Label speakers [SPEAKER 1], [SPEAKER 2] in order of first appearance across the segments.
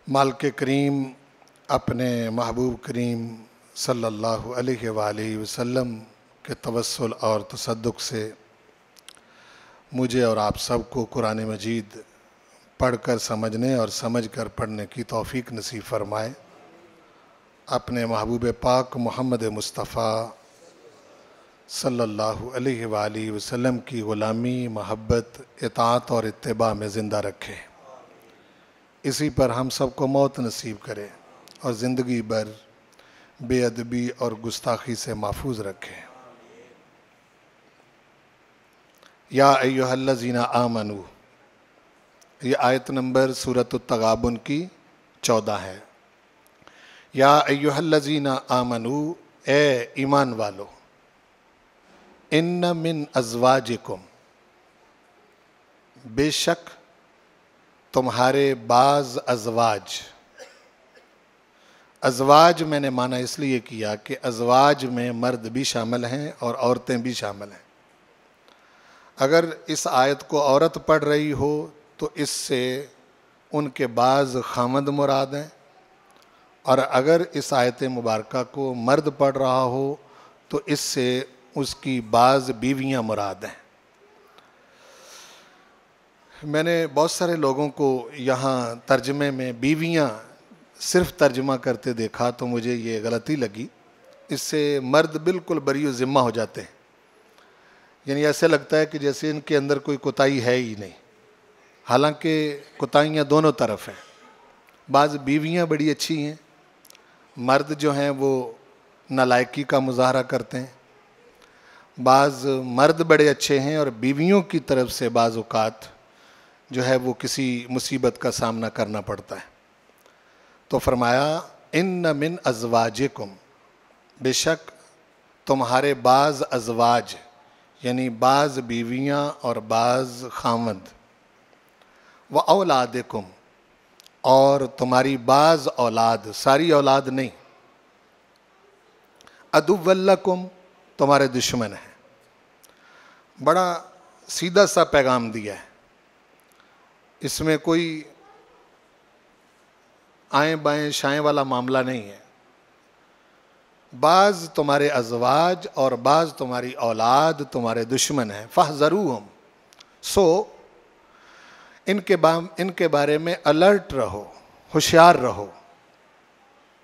[SPEAKER 1] مالک کریم اپنے محبوب کریم صلی اللہ علیہ وآلہ وسلم کے توسل اور تصدق سے مجھے اور آپ سب کو قرآن مجید پڑھ کر سمجھنے اور سمجھ کر پڑھنے کی توفیق نصیب فرمائے۔ اپنے محبوب پاک محمد مصطفیٰ صلی اللہ علیہ وآلہ وسلم کی غلامی، محبت، اطاعت اور اتباع میں زندہ رکھے، اسی پر ہم سب کو موت نصیب کرے اور زندگی بھر بے ادبی اور گستاخی سے محفوظ رکھے۔ یا ایھا الذین آمنو، یہ آیت نمبر سورۃ التغابن کی 14 ہے۔ یا ایھا الذین آمنو، اے ایمان والو، ان من ازواجکم، بے شک تمہارے بعض ازواج میں نے معنی اس لیے کیا کہ ازواج میں مرد بھی شامل ہیں اور عورتیں بھی شامل ہیں۔ اگر اس آیت کو عورت پڑھ رہی ہو تو اس سے ان کے بعض خامند مراد ہیں، اور اگر اس آیت مبارکہ کو مرد پڑھ رہا ہو تو اس سے اس کی بعض بیویاں مراد ہیں۔ میں نے بہت سارے لوگوں کو یہاں ترجمے میں بیویاں صرف ترجمہ کرتے دیکھا تو مجھے یہ غلطی لگی۔ اس سے مرد بالکل بری و ذمہ ہو جاتے ہیں، یعنی ایسے لگتا ہے کہ جیسے ان کے اندر کوئی کوتاہی ہے ہی نہیں، حالانکہ کوتاہیاں دونوں طرف ہیں۔ بعض بیویاں بڑی اچھی ہیں، مرد جو ہیں وہ نالائکی کا مظاہرہ کرتے ہیں۔ بعض مرد بڑے اچھے ہیں اور بیویوں کی طرف سے بعض اوقات جو ہے وہ کسی مصیبت کا سامنا کرنا پڑتا ہے۔ تو فرمایا ان من ازواجکم، بے شک تمہارے بعض ازواج یعنی بعض بیویاں اور بعض خامند، و اولادکم، اور تمہاری بعض اولاد، ساری اولاد نہیں، عدو لکم، تمہارے دشمن ہیں۔ بڑا سیدھا سا پیغام دیا ہے، اس میں کوئی آئیں بائیں شائیں والا معاملہ نہیں ہے۔ بعض تمہارے ازواج اور بعض تمہاری اولاد تمہارے دشمن ہیں، فاحذروہم، سو ان کے بارے میں الرٹ رہو، ہوشیار رہو،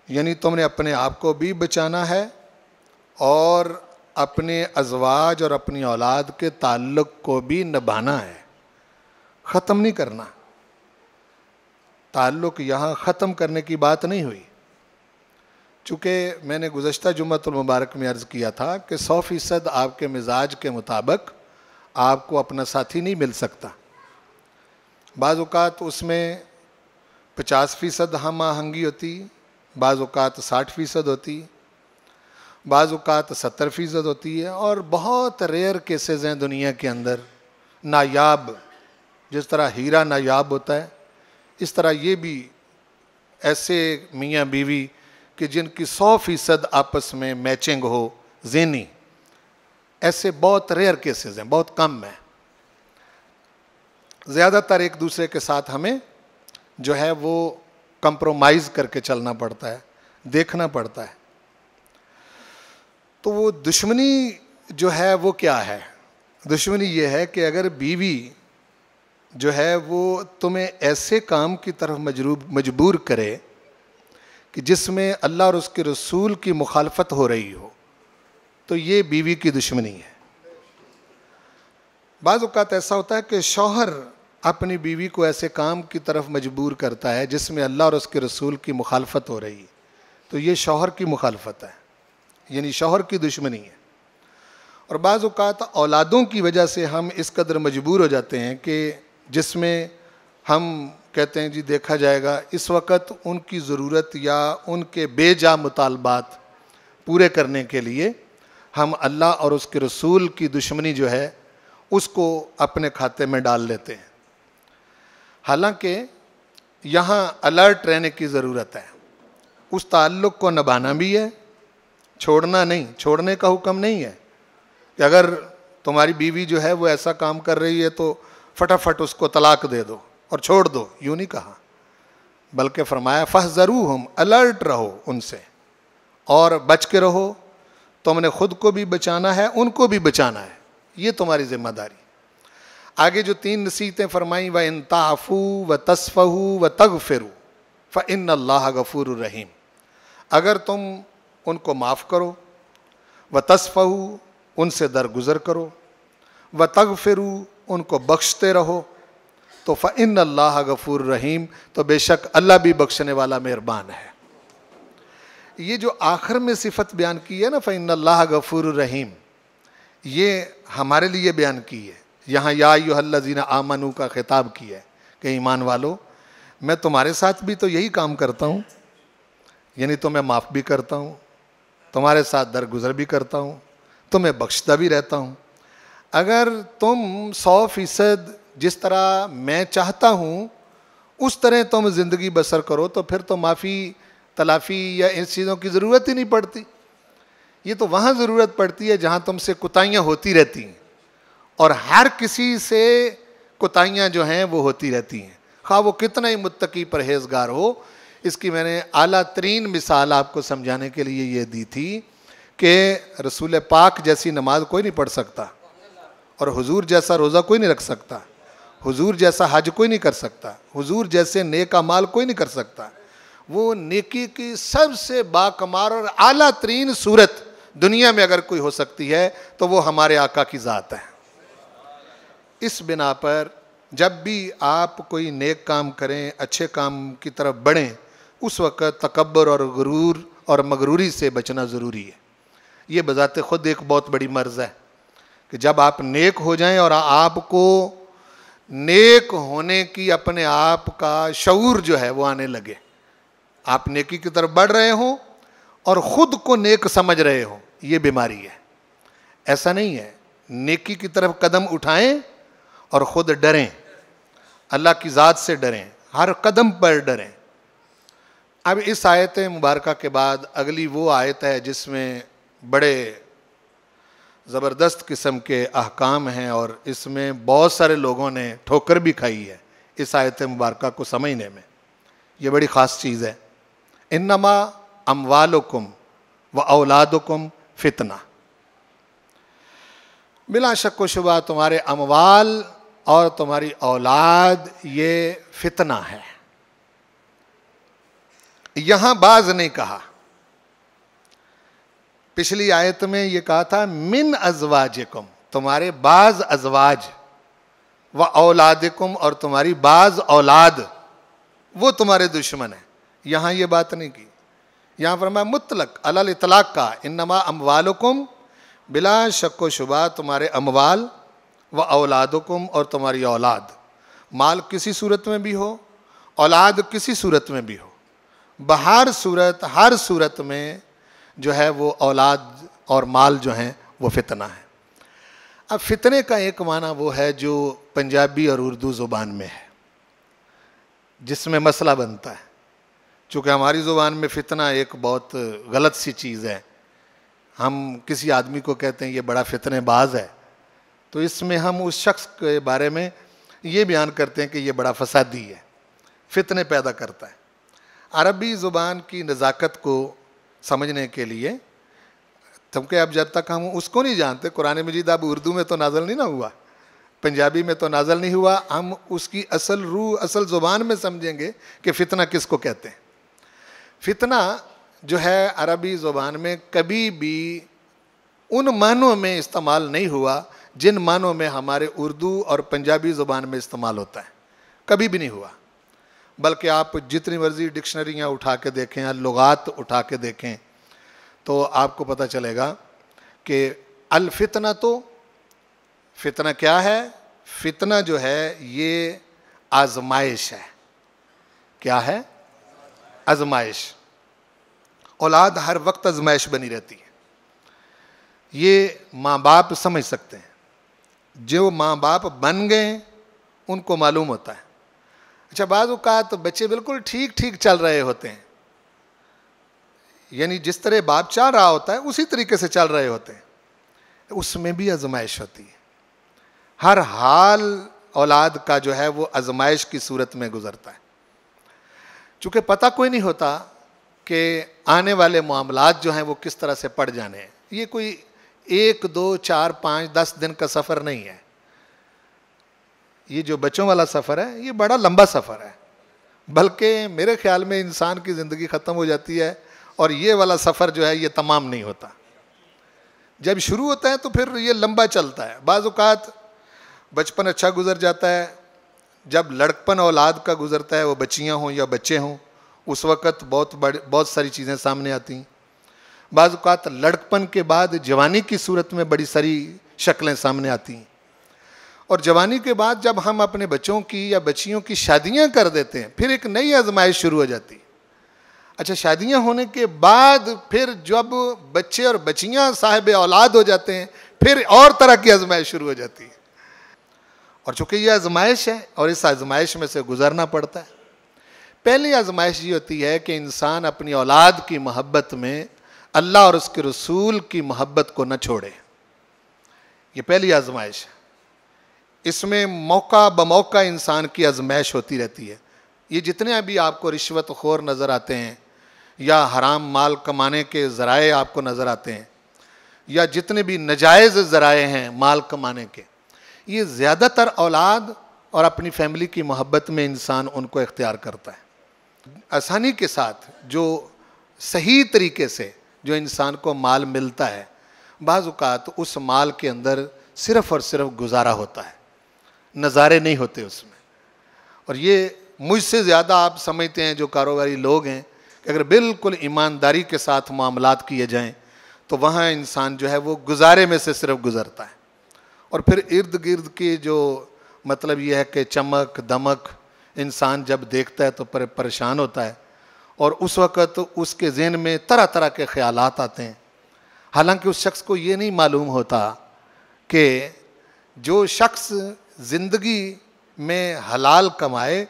[SPEAKER 1] یعنی تم نے اپنے آپ کو بھی بچانا ہے اور اپنے ازواج اور اپنی اولاد کے تعلق کو بھی نبھانا ہے، ختم نہیں کرنا۔ تعلق یہاں ختم کرنے کی بات نہیں ہوئی، چونکہ میں نے گزشتہ جمعۃ المبارک میں عرض کیا تھا کہ 100% آپ کے مزاج کے مطابق آپ کو اپنا ساتھی نہیں مل سکتا۔ بعض اوقات اس میں 50% ہم آہنگی ہوتی، بعض اوقات 60% ہوتی، بعض اوقات 70% ہوتی ہے، اور بہت ریئر کیسز ہیں دنیا کے اندر نایاب، جس طرح ہیرا نایاب ہوتا ہے اس طرح یہ بھی ایسے میاں بیوی کہ جن کی 100% آپس میں میچنگ ہو ذہنی، ایسے بہت ریئر کیسز ہیں، بہت کم ہیں۔ زیادہ تر ایک دوسرے کے ساتھ ہمیں جو ہے وہ کمپرومائز کر کے چلنا پڑتا ہے، دیکھنا پڑتا ہے۔ تو وہ دشمنی جو ہے وہ کیا ہے؟ دشمنی یہ ہے کہ اگر بیوی جو ہے وہ تمہیں ایسے کام کی طرف مجبور کرے کہ جس میں اللہ اور اس کے رسول کی مخالفت ہو رہی ہو، تو یہ بیوی کی دشمنی ہے۔ بعض اوقات ایسا ہوتا ہے کہ شوہر اپنی بیوی کو ایسے کام کی طرف مجبور کرتا ہے جس میں اللہ اور اس کے رسول کی مخالفت ہو رہی ہے، تو یہ شوہر کی مخالفت ہے، یعنی شوہر کی دشمنی ہے۔ اور بعض اوقات اولادوں کی وجہ سے ہم اس قدر مجبور ہو جاتے ہیں کہ جس میں ہم کہتے ہیں جی دیکھا جائے گا، اس وقت ان کی ضرورت یا ان کے بے جا مطالبات پورے کرنے کے لیے ہم اللہ اور اس کے رسول کی دشمنی جو ہے اس کو اپنے کھاتے میں ڈال لیتے ہیں۔ حالانکہ یہاں الرٹ رہنے کی ضرورت ہے، اس تعلق کو نبھانا بھی ہے، چھوڑنا نہیں، چھوڑنے کا حکم نہیں ہے کہ اگر تمہاری بیوی جو ہے وہ ایسا کام کر رہی ہے تو فٹافٹ اس کو طلاق دے دو اور چھوڑ دو، یوں نہیں کہا۔ بلکہ فرمایا فاحذروہم، الرٹ رہو ان سے اور بچ کے رہو. تم نے خود کو بھی بچانا ہے، ان کو بھی بچانا ہے، یہ تمہاری ذمہ داری. آگے جو 3 نصیحتیں فرمائیں، وَإِن تَعْفُوا وَتَصْفَحُوا وَتَغْفِرُوا فَإِنَّ اللَّهَ غَفُورٌ رَحِيمٌ. اگر تم ان کو معاف کرو، وَتَصْفَحُوا ان سے درگزر کرو، وَتَغْفِرُوا ان کو بخشتے رہو، تو فَإِنَّ اللَّهَ غَفُورٌ رَحِيمٌ، تو بے شک اللہ بھی بخشنے والا مہربان ہے. یہ جو آخر میں صفت بیان کی ہے نا فَإِنَّ اللَّهَ غَفُورٌ رَحِيمٌ، یہ ہمارے لیے بیان کی ہے. یہاں یا ایھا الذین آمنوا کا خطاب کیا ہے کہ ایمان والو، میں تمہارے ساتھ بھی تو یہی کام کرتا ہوں، یعنی تمہیں معاف بھی کرتا ہوں، تمہارے ساتھ درگزر بھی کرتا ہوں، تمہیں بخشتا بھی رہتا ہوں. اگر تم 100% جس طرح میں چاہتا ہوں اس طرح تم زندگی بسر کرو تو پھر تو معافی، تلافی یا ان چیزوں کی ضرورت ہی نہیں پڑتی. یہ تو وہاں ضرورت پڑتی ہے جہاں تم سے کوتاہیاں ہوتی رہتی ہیں، اور ہر کسی سے کوتاہیاں جو ہیں وہ ہوتی رہتی ہیں، خواہ وہ کتنا ہی متقی پرہیزگار ہو. اس کی میں نے اعلیٰ ترین مثال آپ کو سمجھانے کے لیے یہ دی تھی کہ رسول پاک جیسی نماز کوئی نہیں پڑھ سکتا، اور حضور جیسا روزہ کوئی نہیں رکھ سکتا، حضور جیسا حج کوئی نہیں کر سکتا، حضور جیسے نیک اعمال کوئی نہیں کر سکتا. وہ نیکی کی سب سے باکمال اور اعلیٰ ترین صورت دنیا میں اگر کوئی ہو سکتی ہے تو وہ ہمارے آقا کی ذات ہے. اس بنا پر جب بھی آپ کوئی نیک کام کریں، اچھے کام کی طرف بڑھیں، اس وقت تکبر اور غرور اور مغروری سے بچنا ضروری ہے. یہ بذات خود ایک بہت بڑی مرض ہے کہ جب آپ نیک ہو جائیں اور آپ کو نیک ہونے کی اپنے آپ کا شعور جو ہے وہ آنے لگے، آپ نیکی کی طرف بڑھ رہے ہوں اور خود کو نیک سمجھ رہے ہوں، یہ بیماری ہے. ایسا نہیں ہے. نیکی کی طرف قدم اٹھائیں اور خود ڈریں، اللہ کی ذات سے ڈریں، ہر قدم پر ڈریں. اب اس آیت مبارکہ کے بعد اگلی وہ آیت ہے جس میں بڑے زبردست قسم کے احکام ہیں، اور اس میں بہت سارے لوگوں نے ٹھوکر بھی کھائی ہے اس آیت مبارکہ کو سمجھنے میں. یہ بڑی خاص چیز ہے. انما اموالکم و اولادکم فتنہ، بلا شک و شبہ تمہارے اموال اور تمہاری اولاد یہ فتنہ ہے. یہاں بعض نہیں کہا، پچھلی آیت میں یہ کہا تھا من ازواجکم، تمہارے بعض ازواج، و اولادکم اور تمہاری بعض اولاد وہ تمہارے دشمن ہیں. یہاں یہ بات نہیں کی. یہاں فرمایا مطلق علی الاطلاق کا انما اموالکم، بلا شک و شبہ تمہارے اموال، و اولادکم اور تمہاری اولاد. مال کسی صورت میں بھی ہو، اولاد کسی صورت میں بھی ہو، بہر صورت ہر صورت میں جو ہے وہ اولاد اور مال جو ہیں وہ فتنہ ہے. اب فتنے کا ایک معنی وہ ہے جو پنجابی اور اردو زبان میں ہے، جس میں مسئلہ بنتا ہے. چونکہ ہماری زبان میں فتنہ ایک بہت غلط سی چیز ہے. ہم کسی آدمی کو کہتے ہیں یہ بڑا فتنے باز ہے، تو اس میں ہم اس شخص کے بارے میں یہ بیان کرتے ہیں کہ یہ بڑا فسادی ہے، فتنے پیدا کرتا ہے. عربی زبان کی نزاکت کو سمجھنے کے لیے، کیونکہ اب جب تک ہم اس کو نہیں جانتے، قرآن مجید اب اردو میں تو نازل نہیں نہ ہوا، پنجابی میں تو نازل نہیں ہوا، ہم اس کی اصل روح، اصل زبان میں سمجھیں گے کہ فتنہ کس کو کہتے ہیں. فتنہ جو ہے عربی زبان میں کبھی بھی ان معنوں میں استعمال نہیں ہوا جن معنوں میں ہمارے اردو اور پنجابی زبان میں استعمال ہوتا ہے، کبھی بھی نہیں ہوا. بلکہ آپ جتنی مرضی ڈکشنریاں اٹھا کے دیکھیں، لغات اٹھا کے دیکھیں تو آپ کو پتہ چلے گا کہ الفتنہ، تو فتنہ کیا ہے؟ فتنہ جو ہے یہ آزمائش ہے. کیا ہے؟ آزمائش. اولاد ہر وقت آزمائش بنی رہتی ہے. یہ ماں باپ سمجھ سکتے ہیں، جو ماں باپ بن گئے ان کو معلوم ہوتا ہے. اچھا، بعض اوقات بچے بالکل ٹھیک ٹھیک چل رہے ہوتے ہیں، یعنی جس طرح باپ چل رہا ہوتا ہے اسی طریقے سے چل رہے ہوتے ہیں، اس میں بھی آزمائش ہوتی ہے. ہر حال اولاد کا جو ہے وہ آزمائش کی صورت میں گزرتا ہے. چونکہ پتہ کوئی نہیں ہوتا کہ آنے والے معاملات جو ہیں وہ کس طرح سے پڑ جانے ہیں. یہ کوئی 1 2 4 5 10 دن کا سفر نہیں ہے. یہ جو بچوں والا سفر ہے یہ بڑا لمبا سفر ہے, بلکہ میرے خیال میں انسان کی زندگی ختم ہو جاتی ہے اور یہ والا سفر جو ہے یہ تمام نہیں ہوتا. جب شروع ہوتا ہے تو پھر یہ لمبا چلتا ہے. بعض اوقات بچپن اچھا گزر جاتا ہے, جب لڑکپن اولاد کا گزرتا ہے, وہ بچیاں ہوں یا بچے ہوں, اس وقت بہت ساری چیزیں سامنے آتی ہیں. بعض اوقات لڑکپن کے بعد جوانی کی صورت میں بڑی ساری شکلیں سامنے آتی ہیں, اور جوانی کے بعد جب ہم اپنے بچوں کی یا بچیوں کی شادیاں کر دیتے ہیں پھر ایک نئی آزمائش شروع ہو جاتی ہے. اچھا, شادیاں ہونے کے بعد پھر جب بچے اور بچیاں صاحب اولاد ہو جاتے ہیں پھر اور طرح کی آزمائش شروع ہو جاتی ہے. اور چونکہ یہ آزمائش ہے اور اس آزمائش میں سے گزرنا پڑتا ہے. پہلی آزمائش یہ ہوتی ہے کہ انسان اپنی اولاد کی محبت میں اللہ اور اس کے رسول کی محبت کو نہ چھوڑے. یہ پہلی آزمائش ہے. اس میں موقع بموقع انسان کی آزمائش ہوتی رہتی ہے. یہ جتنے بھی آپ کو رشوت خور نظر آتے ہیں یا حرام مال کمانے کے ذرائع آپ کو نظر آتے ہیں یا جتنے بھی ناجائز ذرائع ہیں مال کمانے کے, یہ زیادہ تر اولاد اور اپنی فیملی کی محبت میں انسان ان کو اختیار کرتا ہے. آسانی کے ساتھ جو صحیح طریقے سے جو انسان کو مال ملتا ہے, بعض اوقات اس مال کے اندر صرف اور صرف گزارا ہوتا ہے, نظارے نہیں ہوتے اس میں. اور یہ مجھ سے زیادہ آپ سمجھتے ہیں جو کاروباری لوگ ہیں کہ اگر بالکل ایمانداری کے ساتھ معاملات کیے جائیں تو وہاں انسان جو ہے وہ گزارے میں سے صرف گزرتا ہے. اور پھر ارد گرد کی جو مطلب یہ ہے کہ چمک دمک انسان جب دیکھتا ہے تو پریشان ہوتا ہے, اور اس وقت اس کے ذہن میں طرح طرح کے خیالات آتے ہیں. حالانکہ اس شخص کو یہ نہیں معلوم ہوتا کہ جو شخص زندگی میں حلال کمائے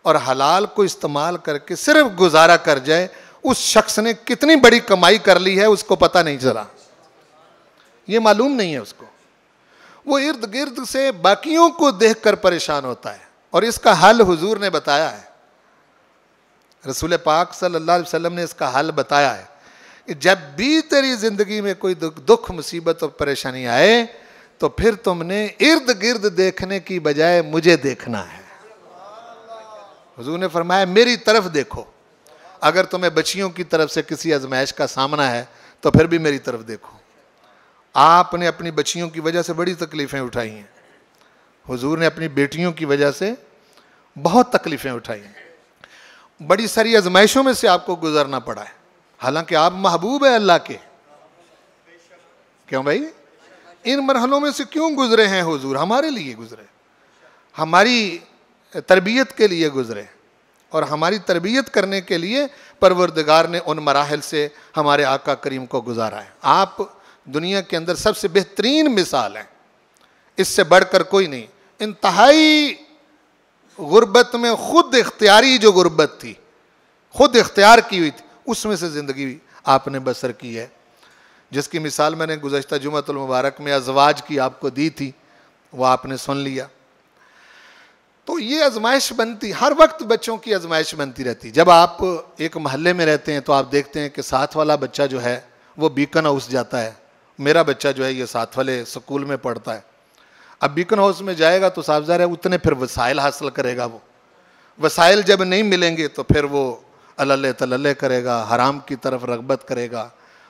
[SPEAKER 1] اور حلال کو استعمال کر کے صرف گزارا کر جائے, اس شخص نے کتنی بڑی کمائی کر لی ہے اس کو پتہ نہیں چلا, یہ معلوم نہیں ہے اس کو. وہ ارد گرد سے باقیوں کو دیکھ کر پریشان ہوتا ہے, اور اس کا حل حضور نے بتایا ہے. رسول پاک صلی اللہ علیہ وسلم نے اس کا حل بتایا ہے کہ جب بھی تیری زندگی میں کوئی دکھ مصیبت اور پریشانی آئے تو پھر تم نے ارد گرد دیکھنے کی بجائے مجھے دیکھنا ہے. حضور نے فرمایا میری طرف دیکھو. اگر تمہیں بچیوں کی طرف سے کسی آزمائش کا سامنا ہے تو پھر بھی میری طرف دیکھو. آپ نے اپنی بچیوں کی وجہ سے بڑی تکلیفیں اٹھائی ہیں, حضور نے اپنی بیٹیوں کی وجہ سے بہت تکلیفیں اٹھائی ہیں, بڑی ساری آزمائشوں میں سے آپ کو گزرنا پڑا ہے, حالانکہ آپ محبوب ہیں اللہ کے. کیوں بھائی, ان مرحلوں میں سے کیوں گزرے ہیں حضور؟ ہمارے لیے گزرے, ہماری تربیت کے لیے گزرے, اور ہماری تربیت کرنے کے لیے پروردگار نے ان مراحل سے ہمارے آقا کریم کو گزارا ہے. آپ دنیا کے اندر سب سے بہترین مثال ہیں, اس سے بڑھ کر کوئی نہیں. انتہائی غربت میں خود اختیاری جو غربت تھی, خود اختیار کی ہوئی تھی, اس میں سے زندگی آپ نے بسر کی ہے, جس کی مثال میں نے گزشتہ جمعۃ المبارک میں ازواج کی آپ کو دی تھی, وہ آپ نے سن لیا. تو یہ آزمائش بنتی ہر وقت, بچوں کی آزمائش بنتی رہتی. جب آپ ایک محلے میں رہتے ہیں تو آپ دیکھتے ہیں کہ ساتھ والا بچہ جو ہے وہ بیکن ہاؤس جاتا ہے, میرا بچہ جو ہے یہ ساتھ والے سکول میں پڑھتا ہے. اب بیکن ہاؤس میں جائے گا تو صاف ظاہر ہے اتنے پھر وسائل حاصل کرے گا. وہ وسائل جب نہیں ملیں گے تو پھر وہ اللہ تللے کرے گا, حرام کی طرف رغبت کرے گا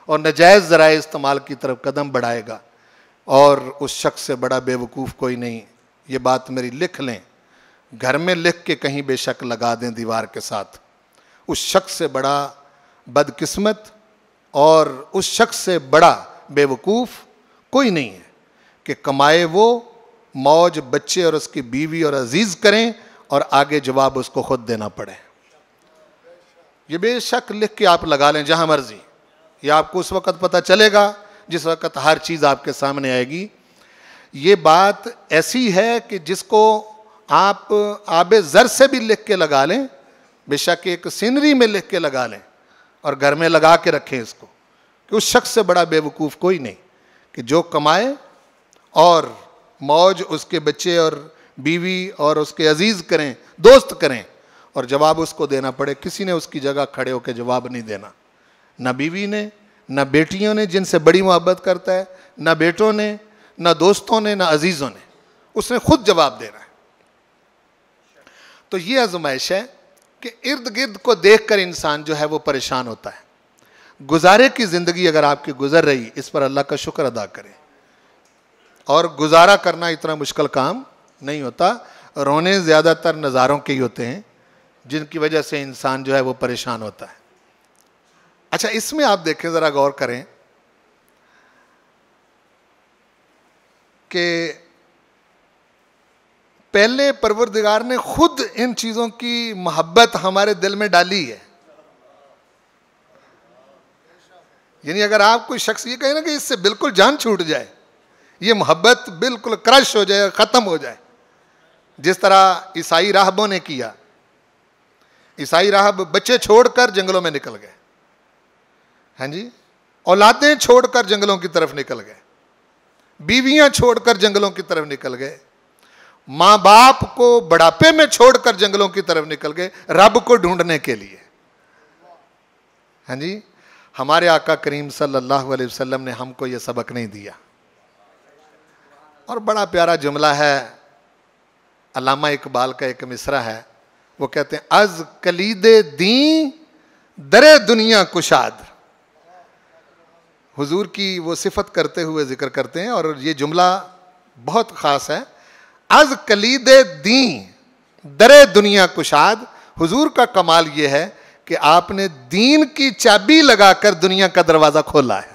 [SPEAKER 1] اور ناجائز ذرائع استعمال کی طرف قدم بڑھائے گا. اور اس شخص سے بڑا بے وقوف کوئی نہیں. یہ بات میری لکھ لیں, گھر میں لکھ کے کہیں بے شک لگا دیں دیوار کے ساتھ. اس شخص سے بڑا بدقسمت اور اس شخص سے بڑا بے وقوف کوئی نہیں ہے کہ کمائے وہ, موج بچے اور اس کی بیوی اور عزیز کریں اور آگے جواب اس کو خود دینا پڑے. یہ بے شک لکھ کے آپ لگا لیں جہاں مرضی. یہ آپ کو اس وقت پتہ چلے گا جس وقت ہر چیز آپ کے سامنے آئے گی. یہ بات ایسی ہے کہ جس کو آپ آب زر سے بھی لکھ کے لگا لیں, بے شک ایک سینری میں لکھ کے لگا لیں اور گھر میں لگا کے رکھیں اس کو, کہ اس شخص سے بڑا بے وقوف کوئی نہیں کہ جو کمائے اور موج اس کے بچے اور بیوی اور اس کے عزیز کریں, دوست کریں, اور جواب اس کو دینا پڑے. کسی نے اس کی جگہ کھڑے ہو کے جواب نہیں دینا, نہ بیوی نے, نہ بیٹیوں نے جن سے بڑی محبت کرتا ہے, نہ بیٹوں نے, نہ دوستوں نے, نہ عزیزوں نے. اس نے خود جواب دینا ہے. تو یہ آزمائش ہے کہ ارد گرد کو دیکھ کر انسان جو ہے وہ پریشان ہوتا ہے. گزارے کی زندگی اگر آپ کی گزر رہی, اس پر اللہ کا شکر ادا کریں. اور گزارا کرنا اتنا مشکل کام نہیں ہوتا. رونے زیادہ تر نظاروں کے ہی ہوتے ہیں جن کی وجہ سے انسان جو ہے وہ پریشان ہوتا ہے. اچھا, اس میں آپ دیکھیں, ذرا غور کریں کہ پہلے پروردگار نے خود ان چیزوں کی محبت ہمارے دل میں ڈالی ہے. یعنی اگر آپ کوئی شخص یہ کہے نا کہ اس سے بالکل جان چھوٹ جائے, یہ محبت بالکل کرش ہو جائے, ختم ہو جائے, جس طرح عیسائی راہبوں نے کیا. عیسائی راہب بچے چھوڑ کر جنگلوں میں نکل گئے, ہاں جی, اولادیں چھوڑ کر جنگلوں کی طرف نکل گئے, بیویاں چھوڑ کر جنگلوں کی طرف نکل گئے, ماں باپ کو بڑھاپے میں چھوڑ کر جنگلوں کی طرف نکل گئے رب کو ڈھونڈنے کے لیے. ہاں جی, ہمارے آقا کریم صلی اللہ علیہ وسلم نے ہم کو یہ سبق نہیں دیا. اور بڑا پیارا جملہ ہے, علامہ اقبال کا ایک مصرع ہے, وہ کہتے ہیں از کلید دین در دنیا کشاد. حضور کی وہ صفت کرتے ہوئے ذکر کرتے ہیں, اور یہ جملہ بہت خاص ہے. از کلید دین در دنیا کشاد. حضور کا کمال یہ ہے کہ آپ نے دین کی چابی لگا کر دنیا کا دروازہ کھولا ہے.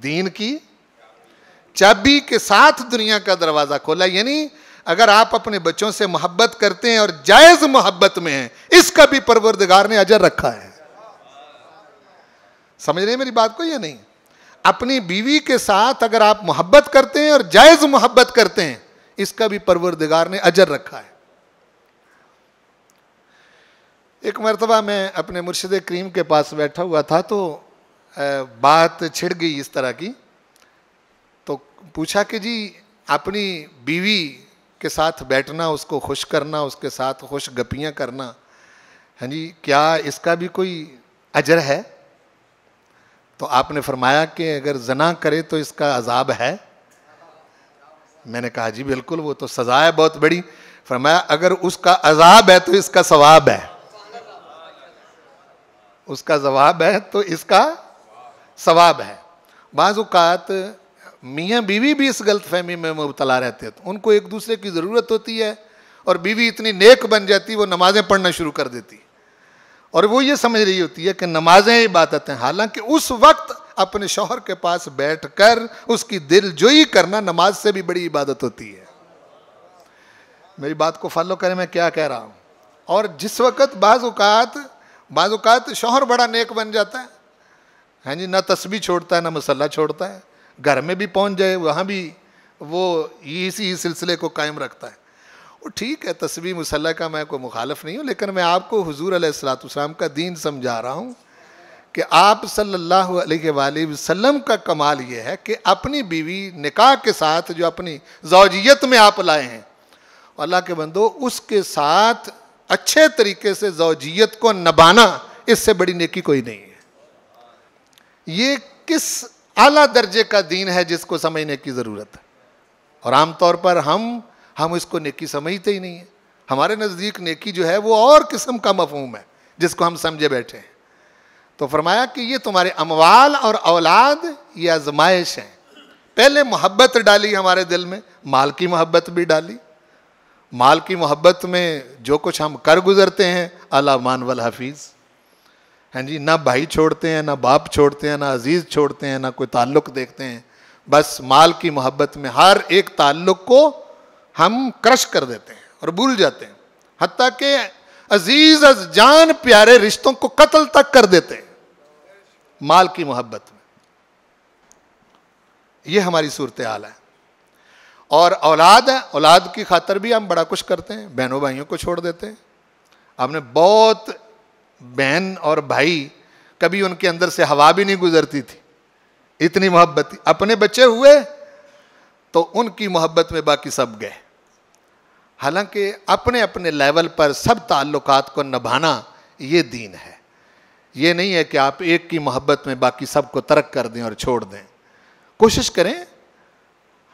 [SPEAKER 1] دین کی چابی کے ساتھ دنیا کا دروازہ کھولا. یعنی اگر آپ اپنے بچوں سے محبت کرتے ہیں اور جائز محبت میں ہیں, اس کا بھی پروردگار نے اجر رکھا ہے. سمجھ رہے ہیں میری بات کو یا نہیں؟ اپنی بیوی کے ساتھ اگر آپ محبت کرتے ہیں اور جائز محبت کرتے ہیں, اس کا بھی پروردگار نے اجر رکھا ہے. ایک مرتبہ میں اپنے مرشد کریم کے پاس بیٹھا ہوا تھا, تو بات چھڑ گئی اس طرح کی. تو پوچھا کہ جی اپنی بیوی کے ساتھ بیٹھنا, اس کو خوش کرنا, اس کے ساتھ خوش گپیاں کرنا, ہاں جی, کیا اس کا بھی کوئی اجر ہے؟ تو آپ نے فرمایا کہ اگر زنا کرے تو اس کا عذاب ہے. میں نے کہا جی بالکل, وہ تو سزا ہے بہت بڑی. فرمایا اگر اس کا عذاب ہے تو اس کا ثواب ہے. اس کا ثواب ہے تو اس کا ثواب ہے. بعض اوقات میاں بیوی بھی اس غلط فہمی میں مبتلا رہتے ہیں. ان کو ایک دوسرے کی ضرورت ہوتی ہے, اور بیوی اتنی نیک بن جاتی, وہ نمازیں پڑھنا شروع کر دیتی, اور وہ یہ سمجھ رہی ہوتی ہے کہ نمازیں عبادت ہیں. حالانکہ اس وقت اپنے شوہر کے پاس بیٹھ کر اس کی دل جوئی کرنا نماز سے بھی بڑی عبادت ہوتی ہے. میری بات کو فالو کریں میں کیا کہہ رہا ہوں. اور جس وقت بعض اوقات شوہر بڑا نیک بن جاتا ہے, ہاں جی, نہ تسبیح چھوڑتا ہے نہ مصلی چھوڑتا ہے, گھر میں بھی پہنچ جائے وہاں بھی وہ اسی سلسلے کو قائم رکھتا ہے. وہ ٹھیک ہے, تسبیح مصلی کا میں کوئی مخالف نہیں ہوں, لیکن میں آپ کو حضور علیہ الصلوۃ والسلام کا دین سمجھا رہا ہوں کہ آپ صلی اللہ علیہ وآلہ وسلم کا کمال یہ ہے کہ اپنی بیوی نکاح کے ساتھ جو اپنی زوجیت میں آپ لائے ہیں, اللہ کے بندو, اس کے ساتھ اچھے طریقے سے زوجیت کو نبھانا, اس سے بڑی نیکی کوئی نہیں ہے. یہ کس اعلیٰ درجے کا دین ہے جس کو سمجھنے کی ضرورت ہے. اور عام طور پر ہم اس کو نیکی سمجھتے ہی نہیں ہیں. ہمارے نزدیک نیکی جو ہے وہ اور قسم کا مفہوم ہے جس کو ہم سمجھے بیٹھے ہیں. تو فرمایا کہ یہ تمہارے اموال اور اولاد یہ آزمائش ہیں. پہلے محبت ڈالی ہمارے دل میں, مال کی محبت بھی ڈالی. مال کی محبت میں جو کچھ ہم کر گزرتے ہیں, الا مان والحفیظ, ہاں جی, نہ بھائی چھوڑتے ہیں, نہ باپ چھوڑتے ہیں, نہ عزیز چھوڑتے ہیں, نہ کوئی تعلق دیکھتے ہیں. بس مال کی محبت میں ہر ایک تعلق کو ہم کرش کر دیتے ہیں اور بھول جاتے ہیں, حتیٰ کہ عزیز از جان پیارے رشتوں کو قتل تک کر دیتے ہیں مال کی محبت میں. یہ ہماری صورتحال ہے. اور اولاد ہے, اولاد کی خاطر بھی ہم بڑا کچھ کرتے ہیں, بہنوں بھائیوں کو چھوڑ دیتے ہیں. آپ نے بہت بہن اور بھائی کبھی ان کے اندر سے ہوا بھی نہیں گزرتی تھی, اتنی محبت تھی. اپنے بچے ہوئے تو ان کی محبت میں باقی سب گئے. حالانکہ اپنے اپنے لیول پر سب تعلقات کو نبھانا یہ دین ہے. یہ نہیں ہے کہ آپ ایک کی محبت میں باقی سب کو ترک کر دیں اور چھوڑ دیں. کوشش کریں.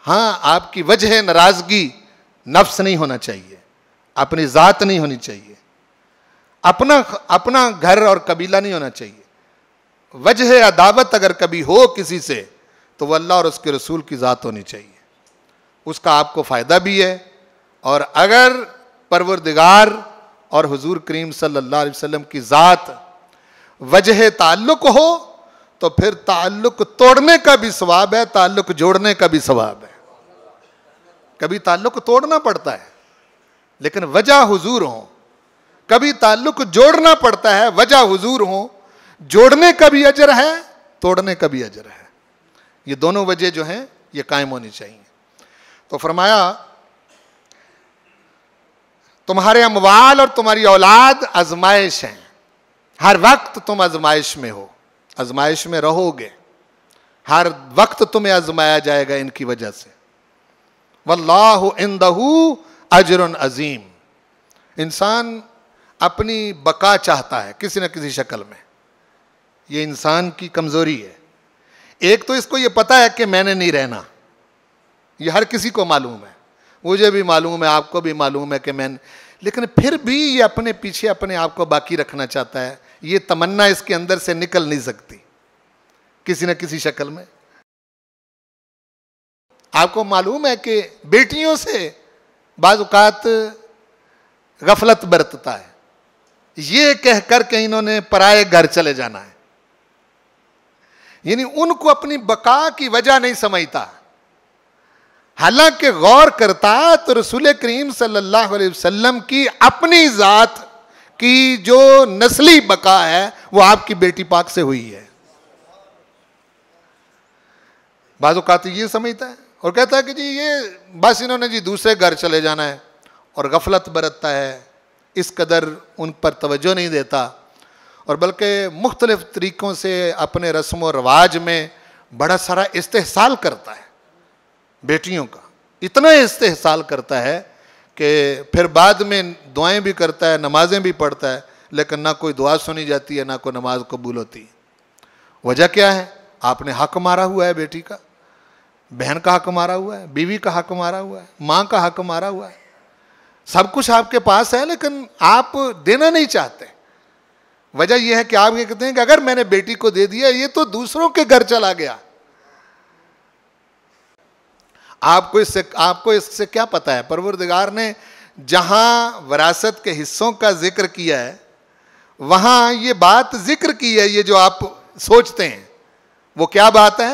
[SPEAKER 1] ہاں آپ کی وجہ ناراضگی نفس نہیں ہونا چاہیے, اپنی ذات نہیں ہونی چاہیے, اپنا گھر اور قبیلہ نہیں ہونا چاہیے. وجہ عداوت اگر کبھی ہو کسی سے تو وہ اللہ اور اس کے رسول کی ذات ہونی چاہیے, اس کا آپ کو فائدہ بھی ہے. اور اگر پروردگار اور حضور کریم صلی اللہ علیہ وسلم کی ذات وجہ تعلق ہو تو پھر تعلق توڑنے کا بھی ثواب ہے, تعلق جوڑنے کا بھی ثواب ہے. کبھی تعلق توڑنا پڑتا ہے لیکن وجہ حضور ہوں, کبھی تعلق جوڑنا پڑتا ہے وجہ حضور ہوں, جوڑنے کا بھی اجر ہے, توڑنے کا بھی اجر ہے. یہ دونوں وجہ جو ہیں یہ قائم ہونی چاہیے. تو فرمایا تمہارے اموال اور تمہاری اولاد آزمائش ہیں, ہر وقت تم آزمائش میں ہو, آزمائش میں رہو گے, ہر وقت تمہیں آزمایا جائے گا ان کی وجہ سے. واللہ عندہ اجر عظیم. انسان اپنی بقا چاہتا ہے کسی نہ کسی شکل میں, یہ انسان کی کمزوری ہے. ایک تو اس کو یہ پتا ہے کہ میں نے نہیں رہنا, یہ ہر کسی کو معلوم ہے, مجھے بھی معلوم ہے, آپ کو بھی معلوم ہے کہ لیکن پھر بھی یہ اپنے پیچھے اپنے آپ کو باقی رکھنا چاہتا ہے. یہ تمنا اس کے اندر سے نکل نہیں سکتی کسی نہ کسی شکل میں. آپ کو معلوم ہے کہ بیٹیوں سے بعض اوقات غفلت برتتا ہے, یہ کہہ کر کہ انہوں نے پرائے گھر چلے جانا ہے. یعنی ان کو اپنی بقا کی وجہ نہیں سمجھتا, حالانکہ غور کرتا تو رسول کریم صلی اللہ علیہ وسلم کی اپنی ذات کی جو نسلی بقا ہے وہ آپ کی بیٹی پاک سے ہوئی ہے. بعض اوقات یہ سمجھتا ہے اور کہتا ہے کہ جی یہ بس انہوں نے جی دوسرے گھر چلے جانا ہے, اور غفلت برتتا ہے, اس قدر ان پر توجہ نہیں دیتا, اور بلکہ مختلف طریقوں سے اپنے رسم و رواج میں بڑا سارا استحصال کرتا ہے بیٹیوں کا. اتنا استحصال کرتا ہے کہ پھر بعد میں دعائیں بھی کرتا ہے, نمازیں بھی پڑھتا ہے, لیکن نہ کوئی دعا سنی جاتی ہے نہ کوئی نماز قبول ہوتی ہے. وجہ کیا ہے؟ آپ نے حق مارا ہوا ہے بیٹی کا, بہن کا حق مارا ہوا ہے, بیوی کا حق مارا ہوا ہے, ماں کا حق مارا ہوا ہے. سب کچھ آپ کے پاس ہے لیکن آپ دینا نہیں چاہتے. وجہ یہ ہے کہ آپ یہ کہتے ہیں کہ اگر میں نے بیٹی کو دے دیا یہ تو دوسروں کے گھر چلا گیا. آپ کو اس سے کیا پتا ہے؟ پروردگار نے جہاں وراثت کے حصوں کا ذکر کیا ہے وہاں یہ بات ذکر کی ہے. یہ جو آپ سوچتے ہیں وہ کیا بات ہے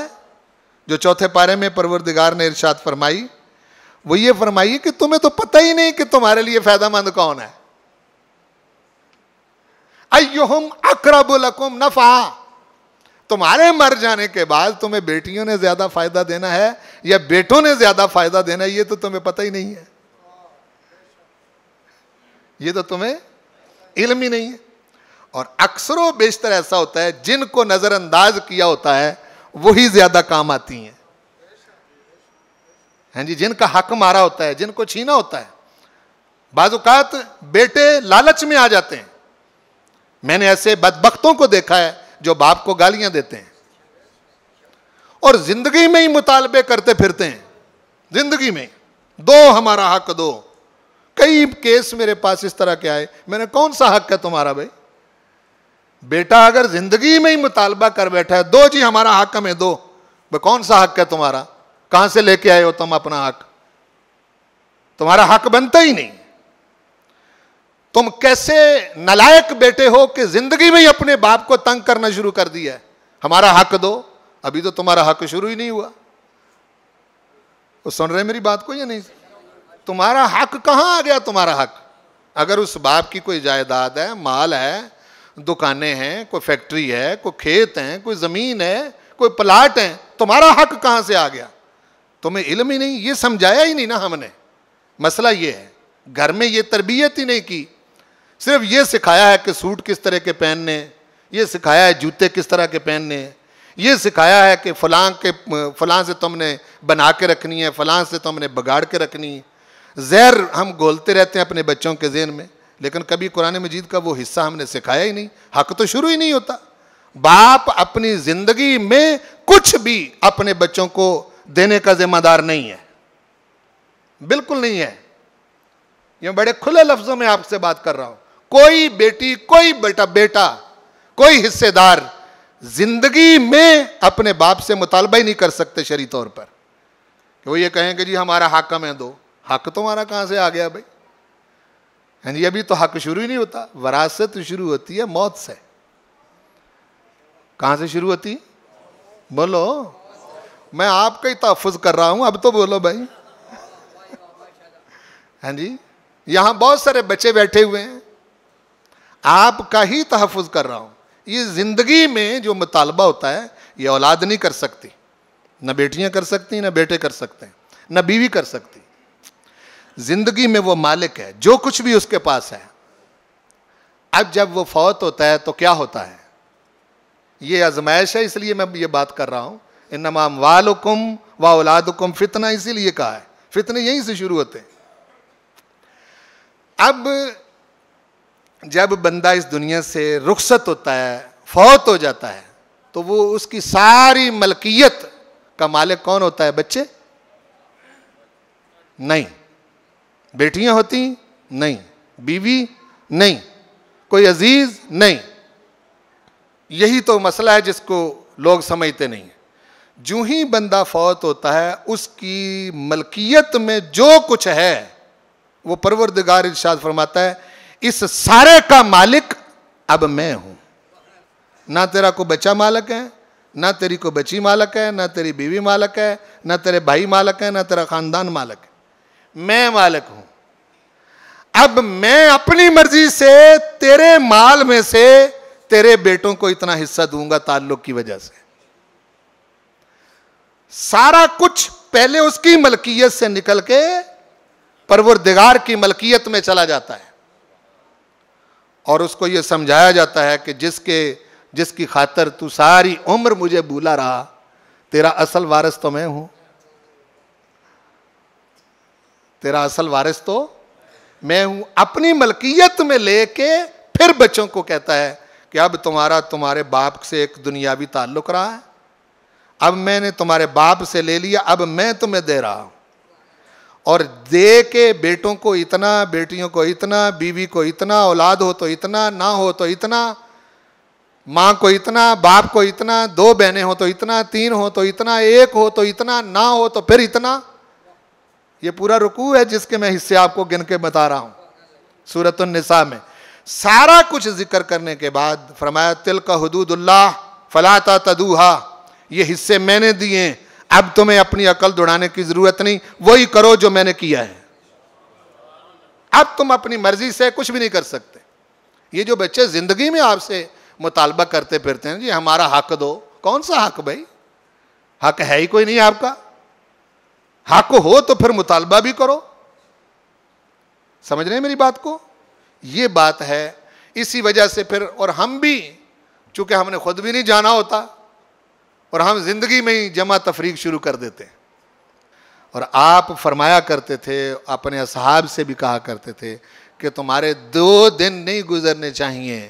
[SPEAKER 1] جو چوتھے پارے میں پروردگار نے ارشاد فرمائی؟ وہ یہ فرمائی کہ تمہیں تو پتہ ہی نہیں کہ تمہارے لیے فائدہ مند کون ہے. ایہم اقرب لکم نفعا, تمہارے مر جانے کے بعد تمہیں بیٹیوں نے زیادہ فائدہ دینا ہے یا بیٹوں نے زیادہ فائدہ دینا ہے یہ تو تمہیں پتہ ہی نہیں ہے, یہ تو تمہیں علم ہی نہیں ہے. اور اکثر و بیشتر ایسا ہوتا ہے جن کو نظر انداز کیا ہوتا ہے وہی زیادہ کام آتی ہیں. ہاں جی, جن کا حق مارا ہوتا ہے, جن کو چھینا ہوتا ہے. بعض اوقات بیٹے لالچ میں آ جاتے ہیں. میں نے ایسے بدبختوں کو دیکھا ہے جو باپ کو گالیاں دیتے ہیں اور زندگی میں ہی مطالبے کرتے پھرتے ہیں, زندگی میں دو ہمارا حق دو. کئی کیس میرے پاس اس طرح کے آئے, میں نے کون سا حق ہے تمہارا بھائی؟ بیٹا اگر زندگی میں ہی مطالبہ کر بیٹھا ہے دو جی ہمارا حق ہمیں دو, کون سا حق ہے تمہارا؟ کہاں سے لے کے آئے ہو تم اپنا حق؟ تمہارا حق بنتا ہی نہیں. تم کیسے نالائق بیٹے ہو کہ زندگی میں ہی اپنے باپ کو تنگ کرنا شروع کر دیا ہے, ہمارا حق دو. ابھی تو تمہارا حق شروع ہی نہیں ہوا. وہ سن رہے میری بات کو یا نہیں؟ تمہارا حق کہاں آ گیا؟ تمہارا حق اگر اس باپ کی کوئی جائیداد ہے, مال ہے, دکانیں ہیں, کوئی فیکٹری ہے, کوئی کھیت ہیں, کوئی زمین ہے, کوئی پلاٹ ہیں, تمہارا حق کہاں سے آ گیا؟ تمہیں علم ہی نہیں, یہ سمجھایا ہی نہیں نا ہم نے. مسئلہ یہ ہے گھر میں یہ تربیت ہی نہیں کی, صرف یہ سکھایا ہے کہ سوٹ کس طرح کے پہننے, یہ سکھایا ہے جوتے کس طرح کے پہننے, یہ سکھایا ہے کہ فلاں سے تم نے بنا کے رکھنی ہے, فلاں سے تم نے بگاڑ کے رکھنی ہے. زہر ہم گھولتے رہتے ہیں اپنے بچوں کے ذہن میں، لیکن کبھی قرآن مجید کا وہ حصہ ہم نے سکھایا ہی نہیں. حق تو شروع ہی نہیں ہوتا. باپ اپنی زندگی میں کچھ بھی اپنے بچوں کو دینے کا ذمہ دار نہیں ہے، بالکل نہیں ہے. یہ بڑے کھلے لفظوں میں آپ سے بات کر رہا ہوں. کوئی بیٹی، کوئی بیٹا، کوئی حصے دار زندگی میں اپنے باپ سے مطالبہ ہی نہیں کر سکتے شرعی طور پر کہ وہ یہ کہیں کہ جی ہمارا حق ہمیں دو. حق تمہارا کہاں سے آ گیا بھائی؟ ہاں جی، ابھی تو حق شروع ہی نہیں ہوتا. وراثت شروع ہوتی ہے موت سے. کہاں سے شروع ہوتی؟ بولو. میں آپ کا ہی تحفظ کر رہا ہوں، اب تو بولو بھائی. ہاں جی، یہاں بہت سارے بچے بیٹھے ہوئے ہیں، آپ کا ہی تحفظ کر رہا ہوں. یہ زندگی میں جو مطالبہ ہوتا ہے یہ اولاد نہیں کر سکتی. نہ بیٹیاں کر سکتی، نہ بیٹے کر سکتے ہیں، نہ بیوی کر سکتی. زندگی میں وہ مالک ہے، جو کچھ بھی اس کے پاس ہے. اب جب وہ فوت ہوتا ہے تو کیا ہوتا ہے؟ یہ آزمائش ہے، اس لیے میں یہ بات کر رہا ہوں. انما اموالکم و اولادکم فتنہ، اسی لیے کہا ہے. فتنے یہیں سے شروع ہوتے ہیں. اب جب بندہ اس دنیا سے رخصت ہوتا ہے، فوت ہو جاتا ہے، تو وہ اس کی ساری ملکیت کا مالک کون ہوتا ہے؟ بچے؟ نہیں. بیٹیاں ہوتی؟ نہیں. بیوی؟ نہیں. کوئی عزیز؟ نہیں. یہی تو مسئلہ ہے جس کو لوگ سمجھتے نہیں. جو ہی بندہ فوت ہوتا ہے اس کی ملکیت میں جو کچھ ہے وہ پروردگار ارشاد فرماتا ہے اس سارے کا مالک اب میں ہوں. نہ تیرا کو بچہ مالک ہے، نہ تیری کو بچی مالک ہے، نہ تیری بیوی مالک ہے، نہ تیرے بھائی مالک ہے، نہ تیرا خاندان مالک ہے. میں مالک ہوں. اب میں اپنی مرضی سے تیرے مال میں سے تیرے بیٹوں کو اتنا حصہ دوں گا تعلق کی وجہ سے. سارا کچھ پہلے اس کی ملکیت سے نکل کے پروردگار کی ملکیت میں چلا جاتا ہے، اور اس کو یہ سمجھایا جاتا ہے کہ جس کی خاطر تو ساری عمر مجھے بھولا رہا، تیرا اصل وارث تو میں ہوں. تیرا اصل وارث تو میں ہوں. اپنی ملکیت میں لے کے پھر بچوں کو کہتا ہے کہ اب تمہارے باپ سے ایک دنیاوی تعلق رہا ہے، اب میں نے تمہارے باپ سے لے لیا، اب میں تمہیں دے رہا ہوں. اور دے کے بیٹوں کو اتنا، بیٹیوں کو اتنا، بیوی کو اتنا، اولاد ہو تو اتنا، نہ ہو تو اتنا، ماں کو اتنا، باپ کو اتنا، 2 بہنیں ہو تو اتنا، 3 ہو تو اتنا، 1 ہو تو اتنا، نہ ہو تو پھر اتنا. یہ پورا رکوع ہے جس کے میں حصے آپ کو گن کے بتا رہا ہوں سورۃ النساء میں. سارا کچھ ذکر کرنے کے بعد فرمایا تلک حدود اللہ فلا تعتدوها، یہ حصے میں نے دیے، اب تمہیں اپنی عقل دوڑانے کی ضرورت نہیں، وہی کرو جو میں نے کیا ہے. اب تم اپنی مرضی سے کچھ بھی نہیں کر سکتے. یہ جو بچے زندگی میں آپ سے مطالبہ کرتے پھرتے ہیں جی ہمارا حق دو، کون سا حق بھائی؟ حق ہے ہی کوئی نہیں آپ کا. حق ہو تو پھر مطالبہ بھی کرو. سمجھ رہے ہیں میری بات کو؟ یہ بات ہے. اسی وجہ سے پھر، اور ہم بھی چونکہ ہم نے خود بھی نہیں جانا ہوتا اور ہم زندگی میں ہی جمع تفریق شروع کر دیتے. اور آپ فرمایا کرتے تھے، اپنے اصحاب سے بھی کہا کرتے تھے کہ تمہارے 2 دن نہیں گزرنے چاہیے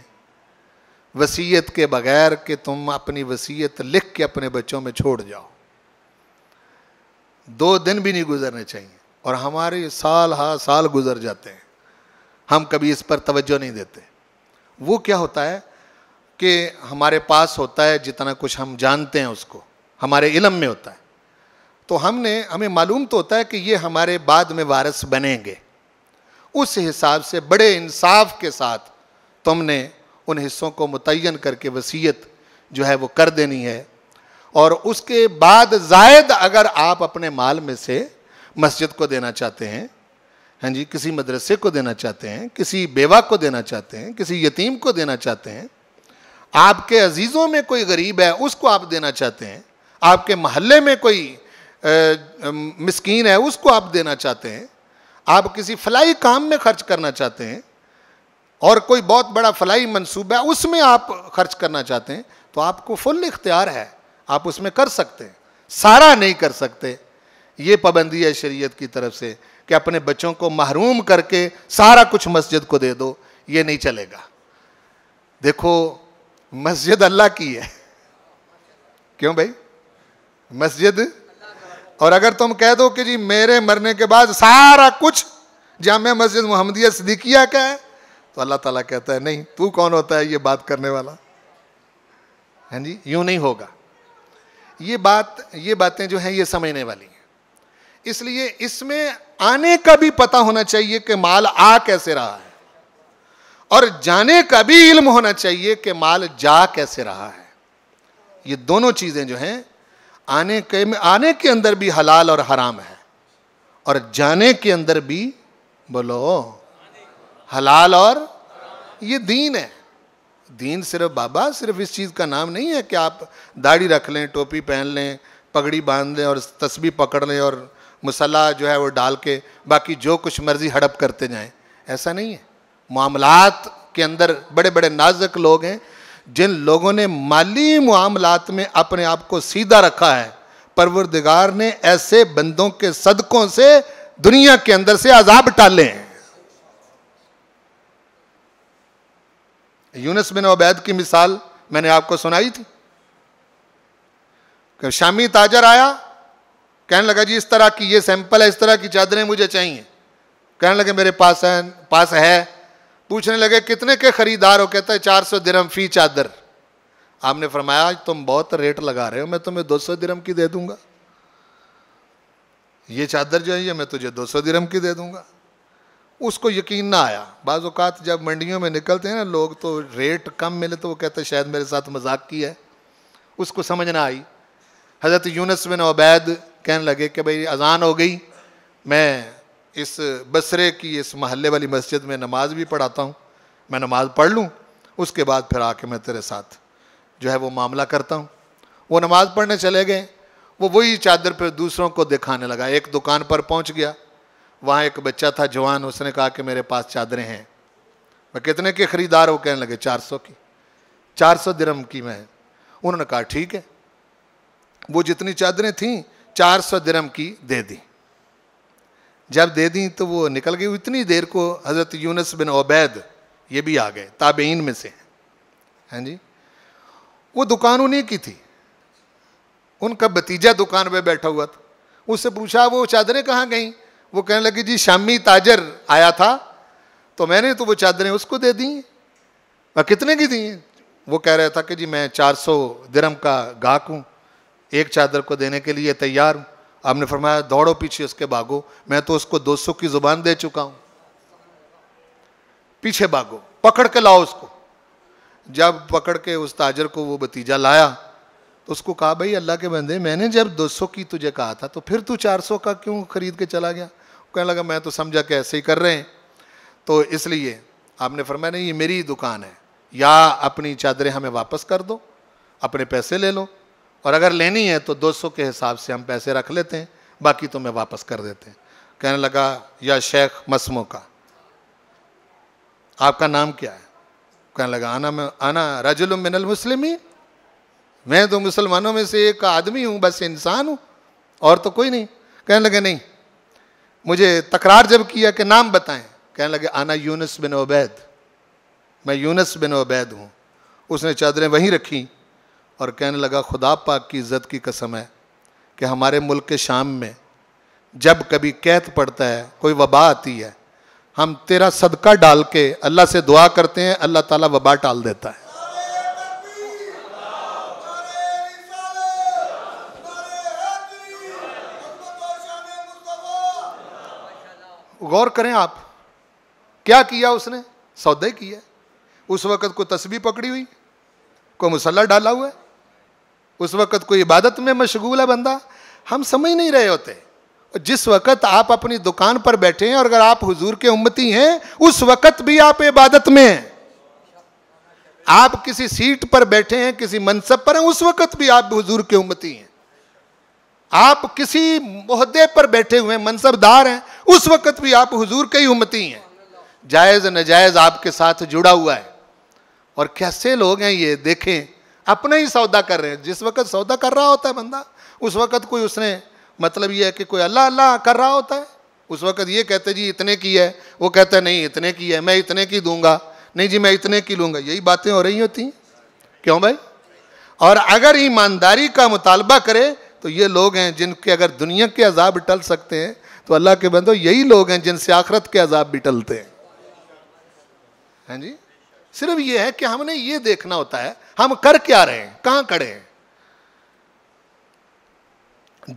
[SPEAKER 1] وصیت کے بغیر کہ تم اپنی وصیت لکھ کے اپنے بچوں میں چھوڑ جاؤ. 2 دن بھی نہیں گزرنے چاہیے. اور ہمارے سال ہا سال گزر جاتے ہیں، ہم کبھی اس پر توجہ نہیں دیتے. وہ کیا ہوتا ہے کہ ہمارے پاس ہوتا ہے جتنا کچھ ہم جانتے ہیں اس کو ہمارے علم میں ہوتا ہے، تو ہمیں معلوم تو ہوتا ہے کہ یہ ہمارے بعد میں وارث بنیں گے. اس حساب سے بڑے انصاف کے ساتھ تم نے ان حصوں کو متعین کر کے وصیت جو ہے وہ کر دینی ہے. اور اس کے بعد زائد اگر آپ اپنے مال میں سے مسجد کو دینا چاہتے ہیں، ہاں جی، کسی مدرسے کو دینا چاہتے ہیں، کسی بیوہ کو دینا چاہتے ہیں، کسی یتیم کو دینا چاہتے ہیں، آپ کے عزیزوں میں کوئی غریب ہے اس کو آپ دینا چاہتے ہیں، آپ کے محلے میں کوئی مسکین ہے اس کو آپ دینا چاہتے ہیں، آپ کسی فلاحی کام میں خرچ کرنا چاہتے ہیں اور کوئی بہت بڑا فلاحی منصوبہ ہے اس میں آپ خرچ کرنا چاہتے ہیں، تو آپ کو فل اختیار ہے، آپ اس میں کر سکتے ہیں. سارا نہیں کر سکتے. یہ پابندی ہے شریعت کی طرف سے کہ اپنے بچوں کو محروم کر کے سارا کچھ مسجد کو دے دو، یہ نہیں چلے گا۔ دیکھو مسجد اللہ کی ہے، کیوں بھائی؟ مسجد، اور اگر تم کہہ دو کہ جی میرے مرنے کے بعد سارا کچھ جامع مسجد محمدیہ صدیقیہ کا ہے، تو اللہ تعالیٰ کہتا ہے نہیں، تو کون ہوتا ہے یہ بات کرنے والا؟ ہاں جی، یوں نہیں ہوگا۔ یہ باتیں جو ہیں یہ سمجھنے والی ہیں۔ اس لیے اس میں آنے کا بھی پتہ ہونا چاہیے کہ مال آ کیسے رہا ہے، اور جانے کا بھی علم ہونا چاہیے کہ مال جا کیسے رہا ہے۔ یہ دونوں چیزیں جو ہیں آنے کے اندر بھی حلال اور حرام ہے، اور جانے کے اندر بھی بولو حلال، اور یہ دین ہے۔ دین صرف بابا صرف اس چیز کا نام نہیں ہے کہ آپ داڑھی رکھ لیں، ٹوپی پہن لیں، پگڑی باندھ لیں اور تسبیح پکڑ لیں اور مصلی جو ہے وہ ڈال کے باقی جو کچھ مرضی ہڑپ کرتے جائیں، ایسا نہیں ہے۔ معاملات کے اندر بڑے بڑے نازک لوگ ہیں، جن لوگوں نے مالی معاملات میں اپنے آپ کو سیدھا رکھا ہے، پروردگار نے ایسے بندوں کے صدقوں سے دنیا کے اندر سے عذاب ٹالے ہیں۔ یونس بن عبید کی مثال میں نے آپ کو سنائی تھی کہ شامی تاجر آیا، کہنے لگا جی اس طرح کی یہ سیمپل ہے، اس طرح کی چادریں مجھے چاہیے۔ کہنے لگے میرے پاس ہے۔ پوچھنے لگے کتنے کے خریدار ہو؟ کہتا ہے 400 درہم فی چادر۔ آپ نے فرمایا تم بہت ریٹ لگا رہے ہو، میں تمہیں 200 درہم کی دے دوں گا، یہ چادر جو ہے یہ میں تجھے 200 درہم کی دے دوں گا۔ اس کو یقین نہ آیا۔ بعض اوقات جب منڈیوں میں نکلتے ہیں نا لوگ تو ریٹ کم ملے تو وہ کہتے ہیں شاید میرے ساتھ مذاق کی ہے، اس کو سمجھ نہ آئی۔ حضرت یونس بن عبید کہنے لگے کہ بھئی اذان ہو گئی، میں اس بصرے کی اس محلے والی مسجد میں نماز بھی پڑھاتا ہوں، میں نماز پڑھ لوں، اس کے بعد پھر آ کے میں تیرے ساتھ جو ہے وہ معاملہ کرتا ہوں۔ وہ نماز پڑھنے چلے گئے، وہ وہی چادر پھر دوسروں کو دکھانے لگا۔ ایک دکان پر پہنچ گیا، وہاں ایک بچہ تھا جوان، اس نے کہا کہ میرے پاس چادریں ہیں۔ میں کتنے کے خریدار ہو؟ کہنے لگے 400 کی، 400 درہم کی میں۔ انہوں نے کہا ٹھیک ہے۔ وہ جتنی چادریں تھیں 400 درہم کی دے دی۔ جب دے دیں تو وہ نکل گئی۔ اتنی دیر کو حضرت یونس بن عبید یہ بھی آ گئے، تابعین میں سے ہیں، ہاں جی۔ وہ دکان انہیں کی تھی، ان کا بھتیجا دکان پہ بیٹھا ہوا تھا۔ اس سے پوچھا وہ چادریں کہاں گئیں؟ وہ کہنے لگی جی شامی تاجر آیا تھا تو میں نے تو وہ چادریں اس کو دے دیں۔ میں کتنے کی دیں؟ وہ کہہ رہا تھا کہ جی میں 400 درہم کا گاہک ہوں، ایک چادر کو دینے کے لیے تیار ہوں۔ آپ نے فرمایا دوڑو پیچھے اس کے بھاگو، میں تو اس کو 200 کی زبان دے چکا ہوں، پیچھے بھاگو، پکڑ کے لاؤ اس کو۔ جب پکڑ کے اس تاجر کو وہ بھتیجا لایا تو اس کو کہا بھائی اللہ کے بندے، میں نے جب 200 کی تجھے کہا تھا تو پھر تو 400 کا کیوں خرید کے چلا گیا؟ کہنے لگا میں تو سمجھا کہ ایسے ہی کر رہے ہیں تو اس لیے۔ آپ نے فرمایا نہیں، یہ میری دکان ہے، یا اپنی چادریں ہمیں واپس کر دو، اپنے پیسے لے لو، اور اگر لینی ہے تو 200 کے حساب سے ہم پیسے رکھ لیتے ہیں، باقی تمہیں واپس کر دیتے ہیں۔ کہنے لگا یا شیخ مسمو کا، آپ کا نام کیا ہے؟ کہنے لگا انا رجل من المسلمین، میں تو مسلمانوں میں سے ایک آدمی ہوں، بس انسان ہوں اور تو کوئی نہیں۔ کہنے لگے نہیں، مجھے تکرار جب کیا کہ نام بتائیں، کہنے لگے انا یونس بن عبید، میں یونس بن عبید ہوں۔ اس نے چادریں وہیں رکھی اور کہنے لگا خدا پاک کی عزت کی قسم ہے کہ ہمارے ملک کے شام میں جب کبھی قحط پڑتا ہے، کوئی وبا آتی ہے، ہم تیرا صدقہ ڈال کے اللہ سے دعا کرتے ہیں، اللہ تعالیٰ وبا ٹال دیتا ہے۔ غور کریں آپ، کیا کیا اس نے؟ سودا ہی کیا۔ اس وقت کوئی تسبیح پکڑی ہوئی، کوئی مصلی ڈالا ہوا ہے، اس وقت کوئی عبادت میں مشغول ہے بندہ، ہم سمجھ نہیں رہے ہوتے۔ جس وقت آپ اپنی دکان پر بیٹھے ہیں اور اگر آپ حضور کے امتی ہیں اس وقت بھی آپ عبادت میں ہیں۔ آپ کسی سیٹ پر بیٹھے ہیں، کسی منصب پر ہیں، اس وقت بھی آپ حضور کے امتی ہیں۔ آپ کسی عہدے پر بیٹھے ہوئے ہیں، منصب دار ہیں، اس وقت بھی آپ حضور کے ہی امتی ہیں۔ جائز نجائز آپ کے ساتھ جڑا ہوا ہے۔ اور کیسے لوگ ہیں یہ دیکھیں، اپنا ہی سودا کر رہے ہیں۔ جس وقت سودا کر رہا ہوتا ہے بندہ، اس وقت کوئی اس نے مطلب یہ ہے کہ کوئی اللہ اللہ کر رہا ہوتا ہے. اس وقت یہ کہتے جی اتنے کی ہے, وہ کہتا ہے نہیں اتنے کی ہے, میں اتنے کی دوں گا, نہیں جی میں اتنے کی لوں گا. یہی باتیں ہو رہی ہوتی ہیں. کیوں بھائی؟ اور اگر ایمانداری کا مطالبہ کرے تو یہ لوگ ہیں جن کے اگر دنیا کے عذاب ٹل سکتے ہیں تو اللہ کے بندو یہی لوگ ہیں جن سے آخرت کے عذاب بھی ٹلتے ہیں. ہاں جی, صرف یہ ہے کہ ہم نے یہ دیکھنا ہوتا ہے ہم کر کیا رہے ہیں, کہاں کھڑے ہیں.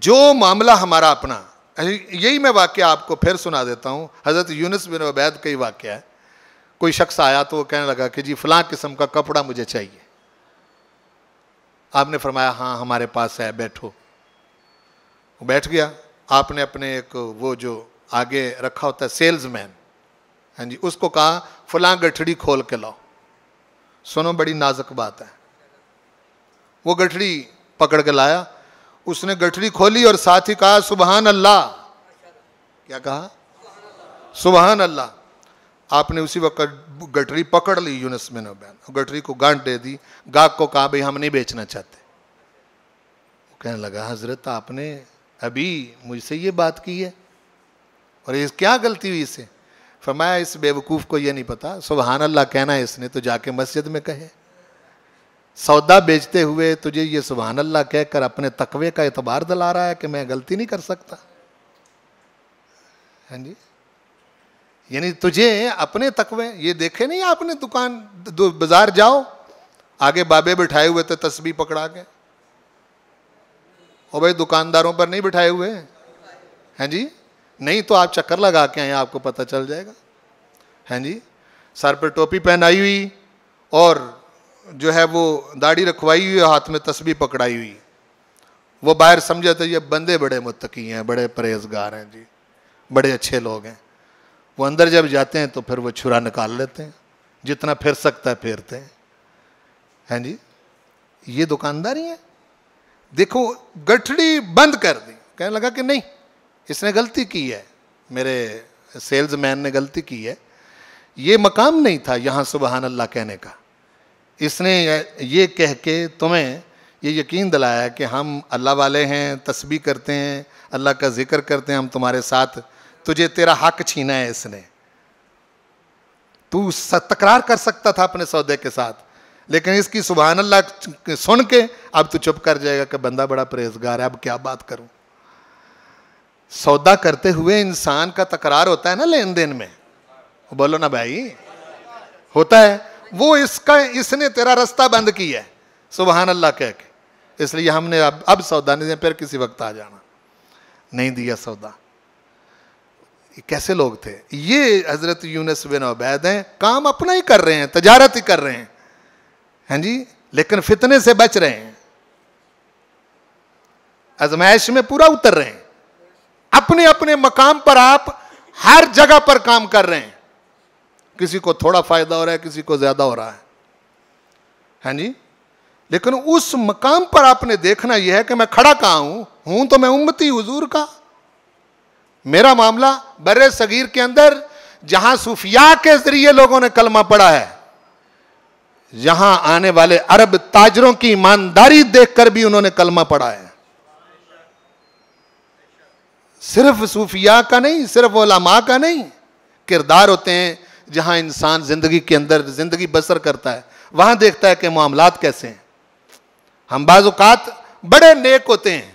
[SPEAKER 1] جو معاملہ ہمارا اپنا, یہی میں واقعہ آپ کو پھر سنا دیتا ہوں. حضرت یونس بن عبید کا ہی واقعہ ہے. کوئی شخص آیا تو وہ کہنے لگا کہ جی فلاں قسم کا کپڑا مجھے چاہیے. آپ نے فرمایا ہاں ہمارے پاس ہے, بیٹھو. وہ بیٹھ گیا. آپ نے اپنے ایک وہ جو آگے رکھا ہوتا ہے سیلز مین, ہاں جی, اس کو کہا فلاں گٹھڑی کھول کے لاؤ. سنو بڑی نازک بات ہے. وہ گٹھڑی پکڑ کے لایا. اس نے گٹھڑی کھولی اور ساتھ ہی کہا سبحان اللہ. کیا کہا؟ سبحان اللہ. آپ نے اسی وقت گٹھڑی پکڑ لی یونس بن عبید, گٹھڑی کو گانٹ دے دی. گاہک کو کہا بھئی ہم نہیں بیچنا چاہتے. وہ کہنے لگا حضرت آپ نے ابھی مجھ سے یہ بات کی ہے اور یہ کیا غلطی ہوئی اسے؟ فرمایا اس بے وقوف کو یہ نہیں پتا سبحان اللہ کہنا ہے اس نے تو جا کے مسجد میں کہے. سودا بیچتے ہوئے تجھے یہ سبحان اللہ کہہ کر اپنے تقوی کا اعتبار دلا رہا ہے کہ میں غلطی نہیں کر سکتا. ہاں جی, یعنی تجھے اپنے تقوی, یہ دیکھے نہیں آپ نے دکان بازار جاؤ آگے بابے بٹھائے ہوئے تھے تسبیح پکڑا کے, اور بھائی دکانداروں پر نہیں بٹھائے ہوئے ہیں جی, نہیں تو آپ چکر لگا کے آئیں آپ کو پتہ چل جائے گا. ہیں جی, سر پہ ٹوپی پہنائی ہوئی اور جو ہے وہ داڑھی رکھوائی ہوئی, ہاتھ میں تسبیح پکڑائی ہوئی. وہ باہر سمجھا تھا یہ بندے بڑے متقی ہیں, بڑے پرہیزگار ہیں جی, بڑے اچھے لوگ ہیں. وہ اندر جب جاتے ہیں تو پھر وہ چھرا نکال لیتے ہیں, جتنا پھر سکتا ہے پھیرتے ہیں. ہیں جی, یہ دکانداری ہے. دیکھو گٹھڑی بند کر دی. کہنے لگا کہ نہیں اس نے غلطی کی ہے, میرے سیلز مین نے غلطی کی ہے, یہ مقام نہیں تھا یہاں سبحان اللہ کہنے کا. اس نے یہ کہہ کے تمہیں یہ یقین دلایا کہ ہم اللہ والے ہیں, تسبیح کرتے ہیں, اللہ کا ذکر کرتے ہیں, ہم تمہارے ساتھ, تجھے تیرا حق چھینا ہے اس نے. تو تکرار کر سکتا تھا اپنے سودے کے ساتھ, لیکن اس کی سبحان اللہ سن کے اب تو چپ کر جائے گا کہ بندہ بڑا پرہیزگار ہے, اب کیا بات کروں. سودا کرتے ہوئے انسان کا تکرار ہوتا ہے نا لین دین میں, بولو نا بھائی, ہوتا ہے. وہ اس نے تیرا رستہ بند کیا ہے سبحان اللہ کہہ کے, اس لیے ہم نے اب سودا نہیں دیا, پھر کسی وقت آ جانا. نہیں دیا سودا. کیسے لوگ تھے یہ؟ حضرت یونس بن عبید ہیں, کام اپنا ہی کر رہے ہیں, تجارت ہی کر رہے ہیں, ہیں جی, لیکن فتنے سے بچ رہے ہیں, آزمائش میں پورا اتر رہے ہیں. اپنے اپنے مقام پر آپ ہر جگہ پر کام کر رہے ہیں. کسی کو تھوڑا فائدہ ہو رہا ہے, کسی کو زیادہ ہو رہا ہے. ہاں جی, لیکن اس مقام پر آپ نے دیکھنا یہ ہے کہ میں کھڑا کہاں ہوں تو میں امتی حضور کا. میرا معاملہ بر صغیر کے اندر جہاں صوفیاء کے ذریعے لوگوں نے کلمہ پڑھا ہے, یہاں آنے والے عرب تاجروں کی ایمانداری دیکھ کر بھی انہوں نے کلمہ پڑھا ہے. صرف صوفیاء کا نہیں, صرف علماء کا نہیں. کردار ہوتے ہیں جہاں انسان زندگی کے اندر زندگی بسر کرتا ہے, وہاں دیکھتا ہے کہ معاملات کیسے ہیں. ہم بعض اوقات بڑے نیک ہوتے ہیں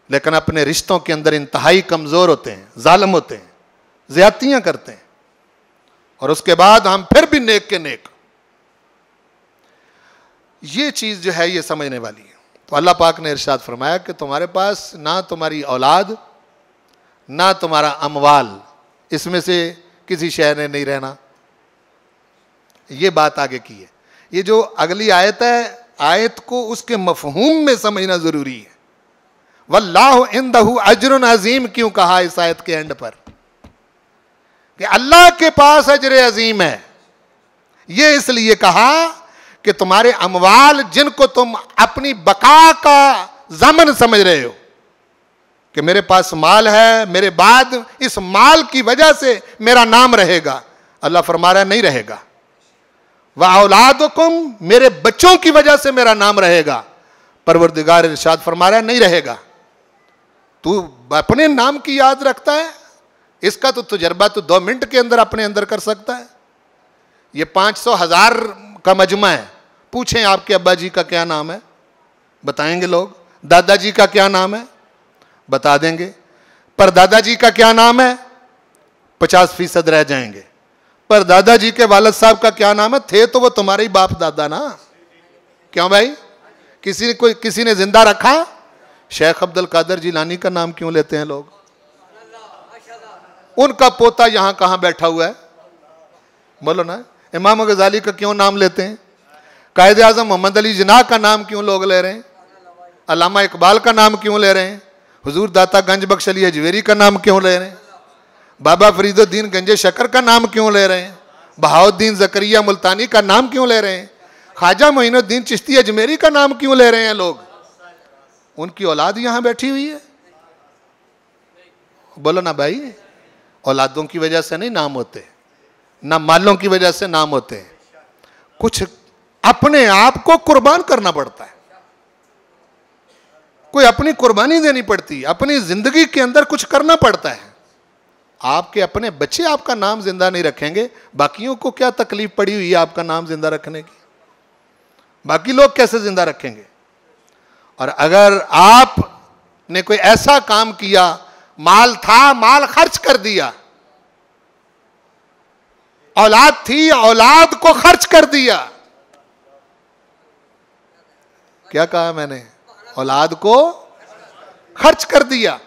[SPEAKER 1] لیکن اپنے رشتوں کے اندر انتہائی کمزور ہوتے ہیں, ظالم ہوتے ہیں, زیادتیاں کرتے ہیں, اور اس کے بعد ہم پھر بھی نیک کے نیک. یہ چیز جو ہے یہ سمجھنے والی ہے. تو اللہ پاک نے ارشاد فرمایا کہ تمہارے پاس نہ تمہاری اولاد نہ تمہارا اموال, اس میں سے کسی شے نے نہیں رہنا. یہ بات آگے کی ہے. یہ جو اگلی آیت ہے, آیت کو اس کے مفہوم میں سمجھنا ضروری ہے. واللہ عندہ اجر عظیم کیوں کہا اس آیت کے اینڈ پر؟ کہ اللہ کے پاس اجر عظیم ہے. یہ اس لیے کہا کہ تمہارے اموال جن کو تم اپنی بقا کا ضامن سمجھ رہے ہو کہ میرے پاس مال ہے, میرے بعد اس مال کی وجہ سے میرا نام رہے گا, اللہ فرما رہا ہے نہیں رہے گا. وَأَوْلَادُكُمْ, میرے بچوں کی وجہ سے میرا نام رہے گا, پروردگار ارشاد فرما رہا ہے نہیں رہے گا. تو اپنے نام کی یاد رکھتا ہے؟ اس کا تو تجربہ تو 2 منٹ کے اندر اپنے اندر کر سکتا ہے. یہ 500,000 کا مجمع ہے. پوچھیں آپ کے ابا جی کا کیا نام ہے، بتائیں گے لوگ. دادا جی کا کیا نام ہے، بتا دیں گے. پر دادا جی کا کیا نام ہے، 50% رہ جائیں گے. پر دادا جی کے والد صاحب کا کیا نام ہے؟ تھے تو وہ تمہارے ہی باپ دادا نا. کیوں بھائی؟ کسی نے زندہ رکھا؟ شیخ عبد القادر جیلانی کا نام کیوں لیتے ہیں لوگ؟ ان کا پوتا یہاں کہاں بیٹھا ہوا ہے؟ بولو نا. امام غزالی کا کیوں نام لیتے ہیں؟ قائد اعظم محمد علی جناح کا نام کیوں لوگ لے رہے ہیں؟ علامہ اقبال کا نام کیوں لے رہے ہیں؟ حضور داتا گنج بخش علی اجویری کا نام کیوں لے رہے ہیں؟ بابا فرید الدین گنج شکر کا نام کیوں لے رہے ہیں؟ بہاؤالدین زکریا ملتانی کا نام کیوں لے رہے ہیں؟ خواجہ معین الدین چشتی اجمیری کا نام کیوں لے رہے ہیں لوگ؟ ان کی اولاد یہاں بیٹھی ہوئی ہے. بولو نا بھائی. اولادوں کی وجہ سے نہیں نام ہوتے، نہ مالوں کی وجہ سے نام ہوتے ہیں. کچھ اپنے آپ کو قربان کرنا پڑتا ہے. کوئی اپنی قربانی دینی پڑتی، اپنی زندگی کے اندر کچھ کرنا پڑتا ہے. آپ کے اپنے بچے آپ کا نام زندہ نہیں رکھیں گے، باقیوں کو کیا تکلیف پڑی ہوئی ہے آپ کا نام زندہ رکھنے کی؟ باقی لوگ کیسے زندہ رکھیں گے؟ اور اگر آپ نے کوئی ایسا کام کیا، مال تھا، مال خرچ کر دیا، اولاد تھی، اولاد کو خرچ کر دیا. کیا کہا میں نے؟ اولاد کو خرچ کر دیا.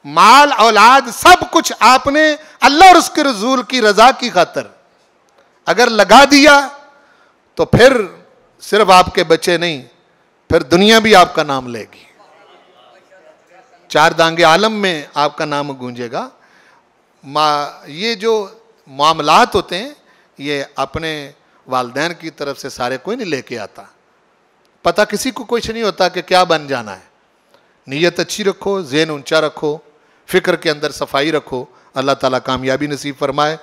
[SPEAKER 1] مال، اولاد، سب کچھ آپ نے اللہ اور اس کے رسول کی رضا کی خاطر اگر لگا دیا تو پھر صرف آپ کے بچے نہیں، پھر دنیا بھی آپ کا نام لے گی. 4 دانگے عالم میں آپ کا نام گونجے گا. یہ جو معاملات ہوتے ہیں یہ اپنے والدین کی طرف سے سارے کوئی نہیں لے کے آتا. پتہ کسی کو کچھ نہیں ہوتا کہ کیا بن جانا ہے. نیت اچھی رکھو، ذہن اونچا رکھو، فکر کے اندر صفائی رکھو. اللہ تعالیٰ کامیابی نصیب فرمائے.